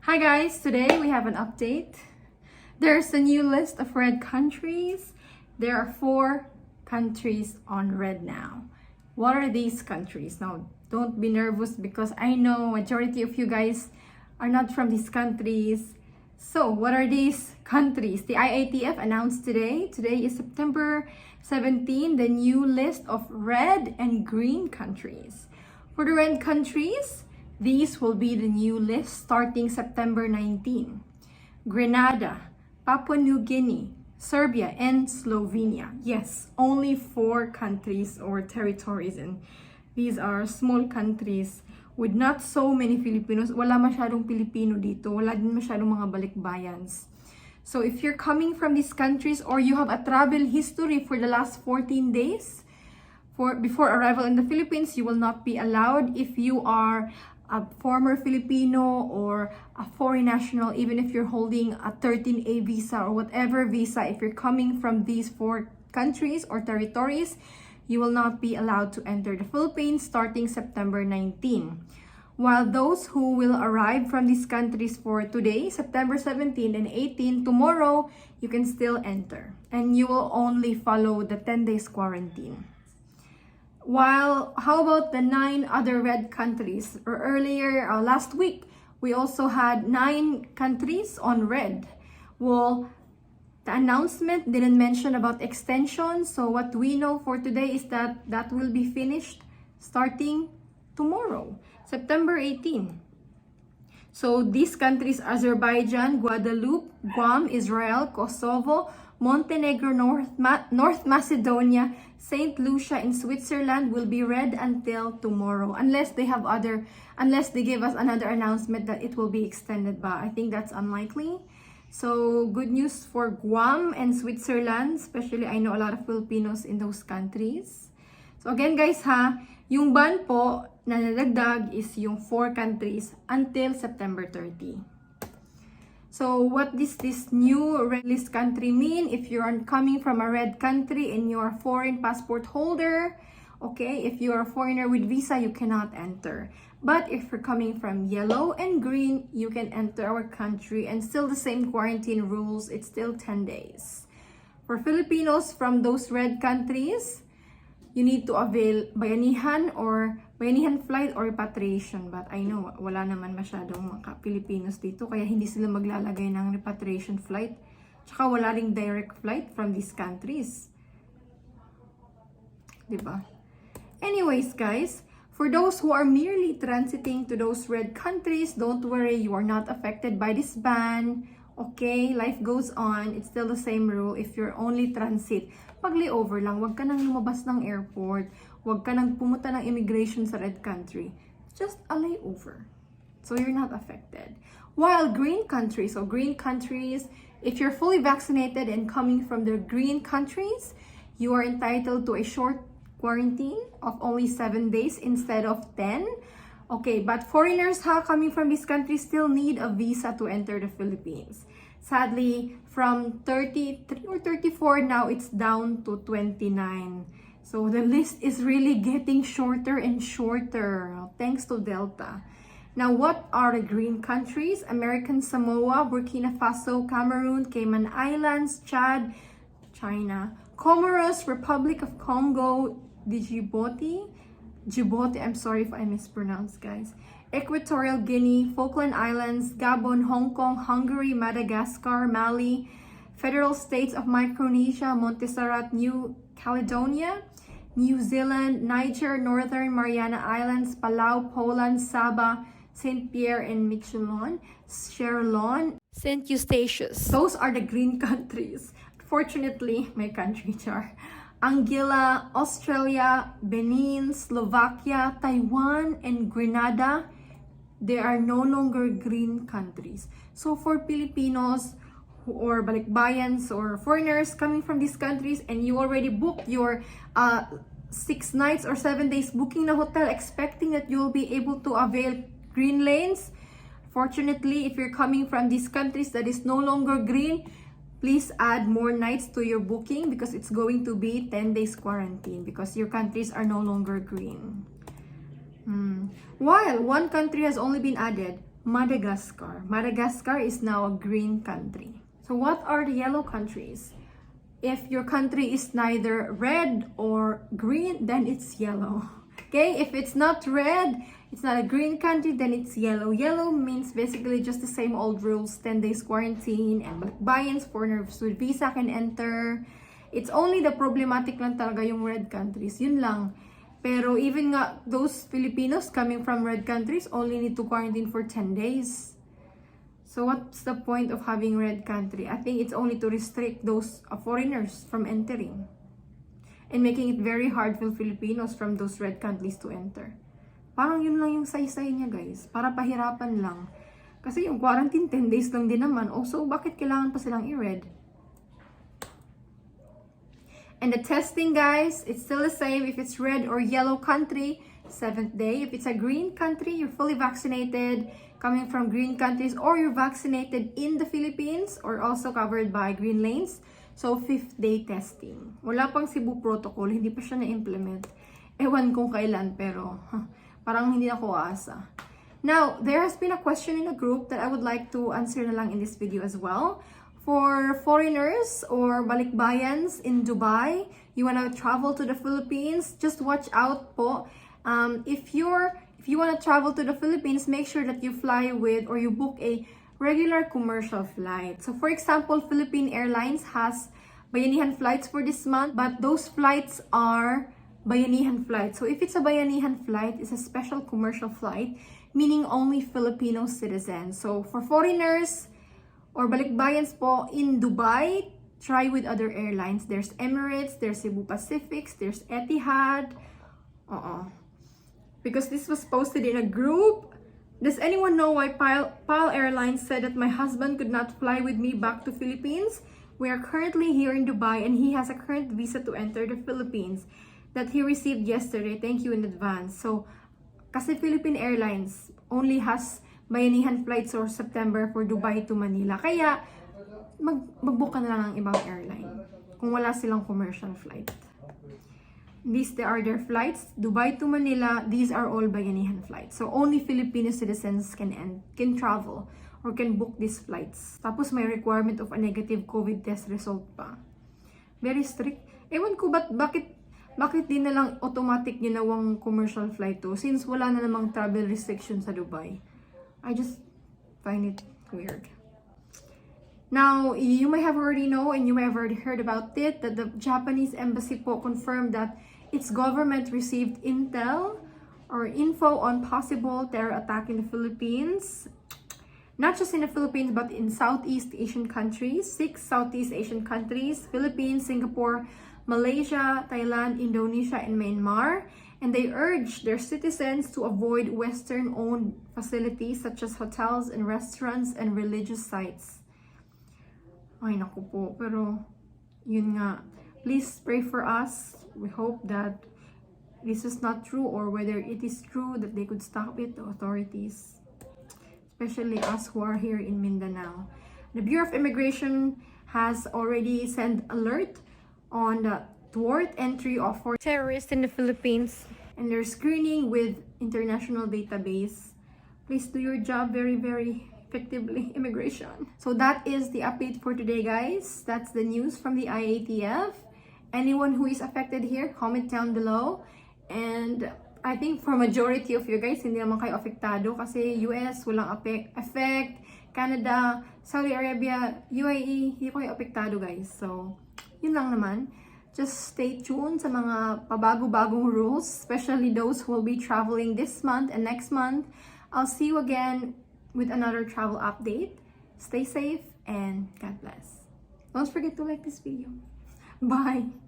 Hi guys, today we have an update. There's a new list of red countries. There are 4 countries on red now. What are these countries? Now, don't be nervous because I know majority of you guys are not from these countries. So, what are these countries? The IATF announced today. Today is September 17, the new list of red and green countries. For the red countries, these will be the new list starting September 19. Grenada, Papua New Guinea, Serbia, and Slovenia. Yes, only 4 countries or territories, and these are small countries with not so many Filipinos. Wala masyadong Pilipino dito. Wala din masyadong mga balikbayans. So if you're coming from these countries or you have a travel history for the last 14 days, before arrival in the Philippines, you will not be allowed if you are a former Filipino or a foreign national, even if you're holding a 13A visa or whatever visa. If you're coming from these 4 countries or territories, you will not be allowed to enter the Philippines starting September 19. While those who will arrive from these countries for today, September 17 and 18, tomorrow, you can still enter. And you will only follow the 10 days quarantine. While, how about the 9 other red countries? Or earlier, last week, we also had 9 countries on red. Well, the announcement didn't mention about extension. So what we know for today is that that will be finished starting tomorrow, September 18. So these countries, Azerbaijan, Guadeloupe, Guam, Israel, Kosovo, Montenegro, North Macedonia, St. Lucia, and Switzerland will be red until tomorrow, unless they give us another announcement that it will be extended, but I think that's unlikely. So good news for Guam and Switzerland, especially I know a lot of Filipinos in those countries. So again guys yung ban po na nadagdag is yung 4 countries until September 30. So what does this new red list country mean? If you're coming from a red country and you're a foreign passport holder, okay, if you're a foreigner with visa, you cannot enter. But if you're coming from yellow and green, you can enter our country and still the same quarantine rules. It's still 10 days. For Filipinos from those red countries, you need to avail bayanihan flight or repatriation. But I know wala naman masyadong mga Pilipinos dito, kaya hindi sila maglalagay ng repatriation flight. Tsaka wala ring direct flight from these countries. Diba? Anyways guys, for those who are merely transiting to those red countries, don't worry, you are not affected by this ban. Okay, life goes on. It's still the same rule if you're only transit. Pag layover lang, wag ka nang lumabas ng airport, wag ka nang pumunta ng immigration sa red country. It's just a layover. So you're not affected. While green countries, if you're fully vaccinated and coming from the green countries, you are entitled to a short quarantine of only 7 days instead of 10. Okay, but foreigners coming from these countries still need a visa to enter the Philippines. Sadly, from 33 or 34, now it's down to 29. So the list is really getting shorter and shorter, thanks to Delta. Now, what are the green countries? American Samoa, Burkina Faso, Cameroon, Cayman Islands, Chad, China, Comoros, Republic of Congo, Djibouti, I'm sorry if I mispronounced, guys. Equatorial Guinea, Falkland Islands, Gabon, Hong Kong, Hungary, Madagascar, Mali, Federal States of Micronesia, Montserrat, New Caledonia, New Zealand, Niger, Northern Mariana Islands, Palau, Poland, Sabah, St. Pierre and Miquelon, Sierra Leone, St. Eustatius. Those are the green countries. Fortunately, my country, char. Anguilla, Australia, Benin, Slovakia, Taiwan, and Grenada, they are no longer green countries. So for Filipinos or balikbayans or foreigners coming from these countries and you already booked your 6 nights or 7 days booking na hotel expecting that you'll be able to avail green lanes, fortunately, if you're coming from these countries that is no longer green, please add more nights to your booking because it's going to be 10 days quarantine because your countries are no longer green. While one country has only been added, Madagascar. Madagascar is now a green country. So what are the yellow countries? If your country is neither red or green, then it's yellow. Okay, if it's not red, it's not a green country, then it's yellow. Yellow means basically just the same old rules, 10 days quarantine, and balikbayans, foreigners with visa can enter. It's only the problematic lang talaga yung red countries, yun lang. Pero even nga, those Filipinos coming from red countries only need to quarantine for 10 days. So what's the point of having red country? I think it's only to restrict those foreigners from entering. And making it very hard for Filipinos from those red countries to enter. Parang yun lang yung saysay niya, guys. Para pahirapan lang. Kasi yung quarantine, 10 days lang din naman. Also, bakit kailangan pa silang i-red? And the testing, guys, it's still the same. If it's red or yellow country, 7th day. If it's a green country, you're fully vaccinated, coming from green countries, or you're vaccinated in the Philippines, or also covered by green lanes. So, 5th day testing. Wala pang Cebu Protocol, hindi pa siya na-implement. Ewan kung kailan, pero parang hindi ako aasa. Now, there has been a question in the group that I would like to answer na lang in this video as well. For foreigners or balikbayans in Dubai, you want to travel to the Philippines, just watch out po. If you want to travel to the Philippines, make sure that you fly with or you book a regular commercial flight. So for example, Philippine Airlines has bayanihan flights for this month, but those flights are bayanihan flights. So if it's a bayanihan flight, it's a special commercial flight, meaning only Filipino citizens. So for foreigners or balikbayans po in Dubai, try with other airlines. There's Emirates, there's Cebu Pacifics, there's Etihad. Because this was posted in a group. Does anyone know why PAL Airlines said that my husband could not fly with me back to Philippines? We are currently here in Dubai and he has a current visa to enter the Philippines that he received yesterday. Thank you in advance. So, kasi Philippine Airlines only has bayanihan flights for September for Dubai to Manila. Kaya, mag-book ka na lang ng ibang airline kung wala silang commercial flight. These are their flights. Dubai to Manila, these are all bayanihan flights. So only Filipino citizens can travel or can book these flights. Tapos may requirement of a negative COVID test result pa. Very strict. Ewan ko bakit din na lang automatic ginawang commercial flight to since wala na namang travel restriction sa Dubai. I just find it weird. Now, you may have already know and you may have already heard about it that the Japanese embassy po confirmed that its government received intel or info on possible terror attack in the Philippines. Not just in the Philippines, but in Southeast Asian countries. 6 Southeast Asian countries: Philippines, Singapore, Malaysia, Thailand, Indonesia, and Myanmar. And they urge their citizens to avoid Western-owned facilities such as hotels and restaurants and religious sites. Ay, naku po. Pero, yun nga. Please pray for us. We hope that this is not true, or whether it is true that they could stop it, the authorities. Especially us who are here in Mindanao. The Bureau of Immigration has already sent alert on the thwart entry of foreign terrorists in the Philippines. And they're screening with international database. Please do your job very, very effectively, immigration. So that is the update for today, guys. That's the news from the IATF. Anyone who is affected here, comment down below. And I think for majority of you guys, hindi naman kayo apektado kasi US, walang effect. Canada, Saudi Arabia, UAE, hindi kayo apektado, guys. So, yun lang naman. Just stay tuned sa mga pabago-bagong rules, especially those who will be traveling this month and next month. I'll see you again with another travel update. Stay safe and God bless. Don't forget to like this video. Bye!